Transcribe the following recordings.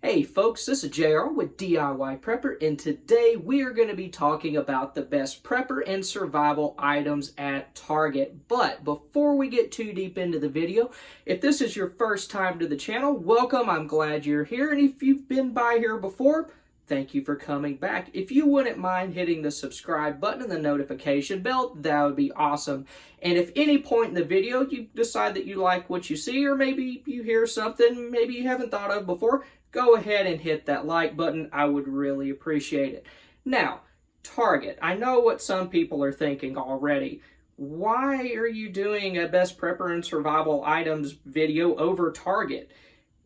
Hey folks, this is JR with DIY Prepper, and today we are going to be talking about the best prepper and survival items at Target. But before we get too deep into the video, if this is your first time to the channel, welcome, I'm glad you're here, and if you've been by here before, thank you for coming back. If you wouldn't mind hitting the subscribe button and the notification bell, that would be awesome. And if any point in the video you decide that you like what you see, or maybe you hear something maybe you haven't thought of before, go ahead and hit that like button. I would really appreciate it. Now, Target. I know what some people are thinking already. Why are you doing a best prepper and survival items video over Target?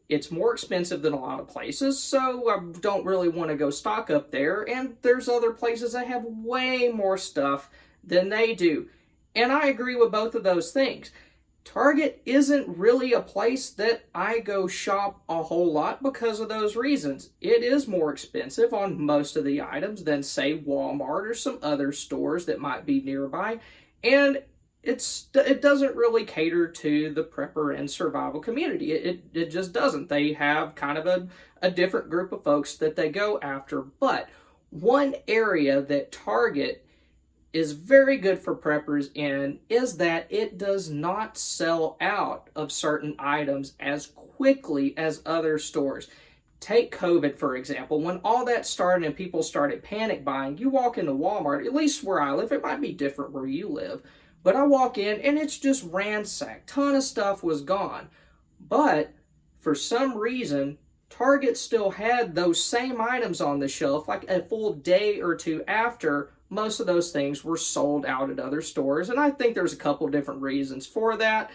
It's more expensive than a lot of places, so I don't really want to go stock up there, and there's other places that have way more stuff than they do. And I agree with both of those things. Target isn't really a place that I go shop a whole lot because of those reasons. It is more expensive on most of the items than, say, Walmart or some other stores that might be nearby, and it doesn't really cater to the prepper and survival community. It just doesn't. They have kind of a different group of folks that they go after. But one area that Target is very good for preppers in is that it does not sell out of certain items as quickly as other stores. Take COVID, for example. When all that started and people started panic buying, you walk into Walmart, at least where I live, it might be different where you live, but I walk in and it's just ransacked. Ton of stuff was gone. But for some reason, Target still had those same items on the shelf like a full day or two after most of those things were sold out at other stores. And I think there's a couple different reasons for that.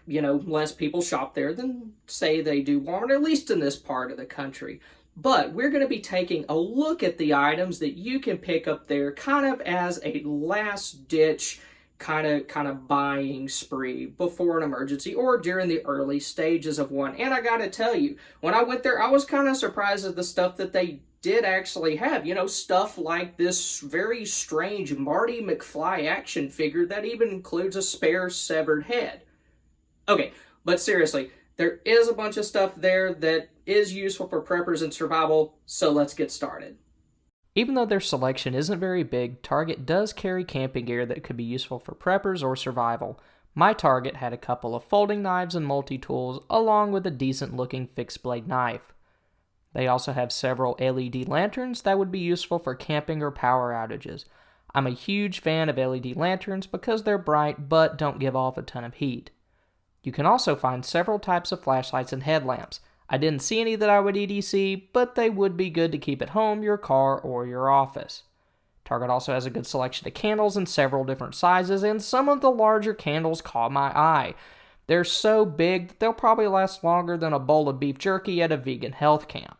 Less people shop there than, say, they do Walmart, at least in this part of the country. But we're going to be taking a look at the items that you can pick up there kind of as a last-ditch kind of buying spree before an emergency or during the early stages of one. And I got to tell you, when I went there, I was kind of surprised at the stuff that they did actually have. Stuff like this very strange Marty McFly action figure that even includes a spare severed head. Okay, but seriously, there is a bunch of stuff there that is useful for preppers and survival, so let's get started. Even though their selection isn't very big, Target does carry camping gear that could be useful for preppers or survival. My Target had a couple of folding knives and multi-tools, along with a decent-looking fixed-blade knife. They also have several LED lanterns that would be useful for camping or power outages. I'm a huge fan of LED lanterns because they're bright but don't give off a ton of heat. You can also find several types of flashlights and headlamps. I didn't see any that I would EDC, but they would be good to keep at home, your car, or your office. Target also has a good selection of candles in several different sizes, and some of the larger candles caught my eye. They're so big that they'll probably last longer than a bowl of beef jerky at a vegan health camp.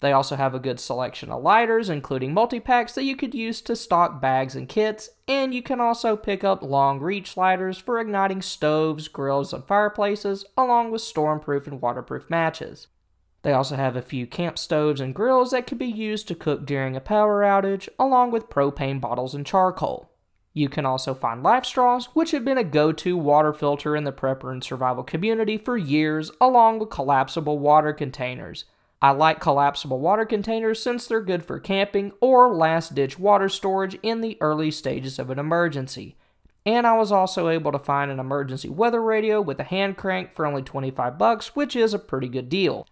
They also have a good selection of lighters, including multi-packs that you could use to stock bags and kits, and you can also pick up long-reach lighters for igniting stoves, grills, and fireplaces, along with storm-proof and waterproof matches. They also have a few camp stoves and grills that can be used to cook during a power outage, along with propane bottles and charcoal. You can also find life straws, which have been a go-to water filter in the prepper and survival community for years, along with collapsible water containers. I like collapsible water containers since they're good for camping or last-ditch water storage in the early stages of an emergency. And I was also able to find an emergency weather radio with a hand crank for only $25, which is a pretty good deal.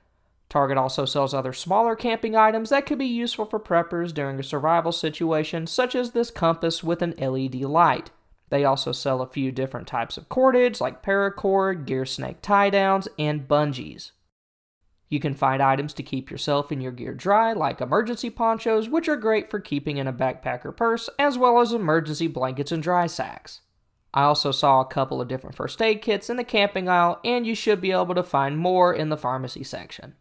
Target also sells other smaller camping items that could be useful for preppers during a survival situation, such as this compass with an LED light. They also sell a few different types of cordage like paracord, gear snake tie-downs, and bungees. You can find items to keep yourself and your gear dry, like emergency ponchos, which are great for keeping in a backpack or purse, as well as emergency blankets and dry sacks. I also saw a couple of different first aid kits in the camping aisle, and you should be able to find more in the pharmacy section.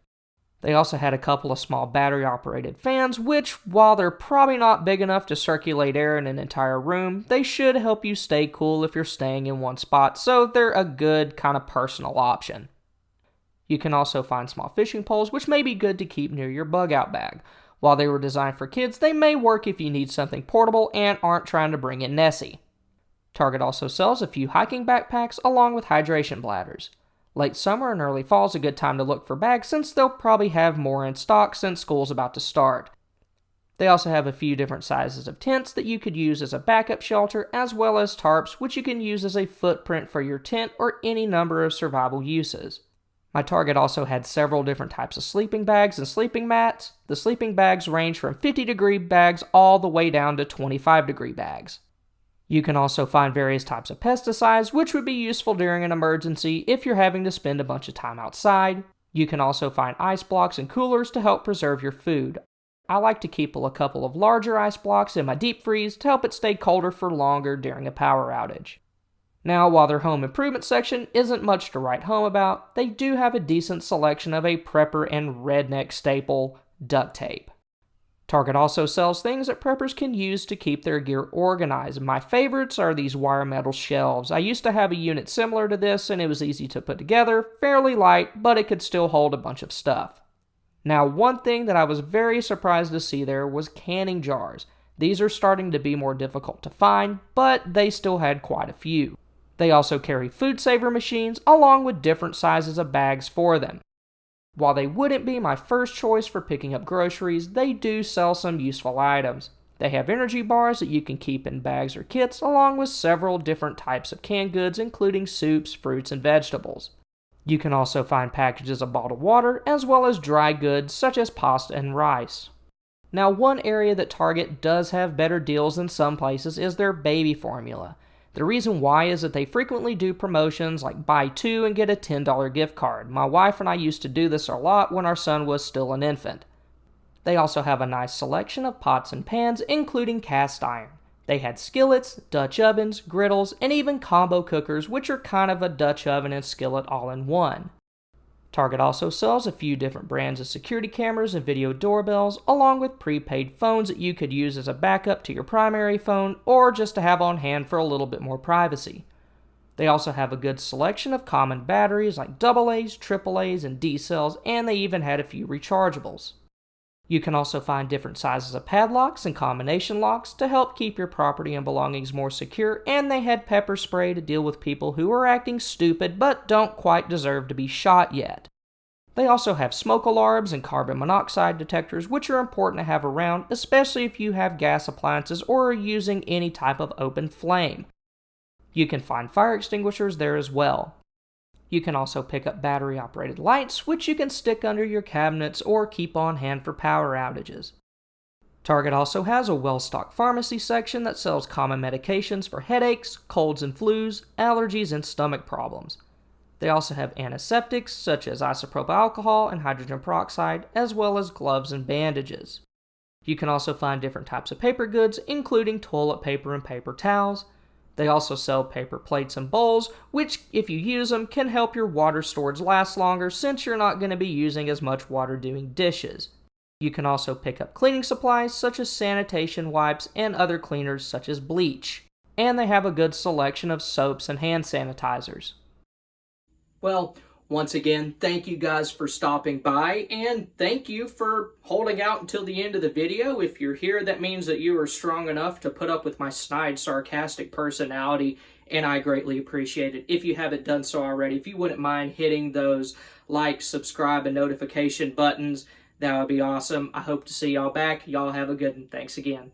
They also had a couple of small battery-operated fans, which, while they're probably not big enough to circulate air in an entire room, they should help you stay cool if you're staying in one spot, so they're a good kind of personal option. You can also find small fishing poles, which may be good to keep near your bug-out bag. While they were designed for kids, they may work if you need something portable and aren't trying to bring in Nessie. Target also sells a few hiking backpacks along with hydration bladders. Late summer and early fall is a good time to look for bags since they'll probably have more in stock since school's about to start. They also have a few different sizes of tents that you could use as a backup shelter, as well as tarps, which you can use as a footprint for your tent or any number of survival uses. My Target also had several different types of sleeping bags and sleeping mats. The sleeping bags range from 50-degree bags all the way down to 25-degree bags. You can also find various types of pesticides, which would be useful during an emergency if you're having to spend a bunch of time outside. You can also find ice blocks and coolers to help preserve your food. I like to keep a couple of larger ice blocks in my deep freeze to help it stay colder for longer during a power outage. Now, while their home improvement section isn't much to write home about, they do have a decent selection of a prepper and redneck staple, duct tape. Target also sells things that preppers can use to keep their gear organized. My favorites are these wire metal shelves. I used to have a unit similar to this and it was easy to put together, fairly light, but it could still hold a bunch of stuff. Now, one thing that I was very surprised to see there was canning jars. These are starting to be more difficult to find, but they still had quite a few. They also carry food saver machines along with different sizes of bags for them. While they wouldn't be my first choice for picking up groceries, they do sell some useful items. They have energy bars that you can keep in bags or kits, along with several different types of canned goods, including soups, fruits, and vegetables. You can also find packages of bottled water, as well as dry goods such as pasta and rice. Now, one area that Target does have better deals than some places is their baby formula. The reason why is that they frequently do promotions like buy two and get a $10 gift card. My wife and I used to do this a lot when our son was still an infant. They also have a nice selection of pots and pans, including cast iron. They had skillets, Dutch ovens, griddles, and even combo cookers, which are kind of a Dutch oven and skillet all in one. Target also sells a few different brands of security cameras and video doorbells, along with prepaid phones that you could use as a backup to your primary phone or just to have on hand for a little bit more privacy. They also have a good selection of common batteries like AA's, AAA's, and D cells, and they even had a few rechargeables. You can also find different sizes of padlocks and combination locks to help keep your property and belongings more secure, and they had pepper spray to deal with people who are acting stupid but don't quite deserve to be shot yet. They also have smoke alarms and carbon monoxide detectors, which are important to have around, especially if you have gas appliances or are using any type of open flame. You can find fire extinguishers there as well. You can also pick up battery-operated lights, which you can stick under your cabinets or keep on hand for power outages. Target also has a well-stocked pharmacy section that sells common medications for headaches, colds and flus, allergies, and stomach problems. They also have antiseptics such as isopropyl alcohol and hydrogen peroxide, as well as gloves and bandages. You can also find different types of paper goods, including toilet paper and paper towels. They also sell paper plates and bowls, which, if you use them, can help your water storage last longer since you're not going to be using as much water doing dishes. You can also pick up cleaning supplies such as sanitation wipes and other cleaners such as bleach. And they have a good selection of soaps and hand sanitizers. Well, once again, thank you guys for stopping by, and thank you for holding out until the end of the video. If you're here, that means that you are strong enough to put up with my snide, sarcastic personality, and I greatly appreciate it. If you haven't done so already, if you wouldn't mind hitting those like, subscribe, and notification buttons, that would be awesome. I hope to see y'all back. Y'all have a good one. Thanks again.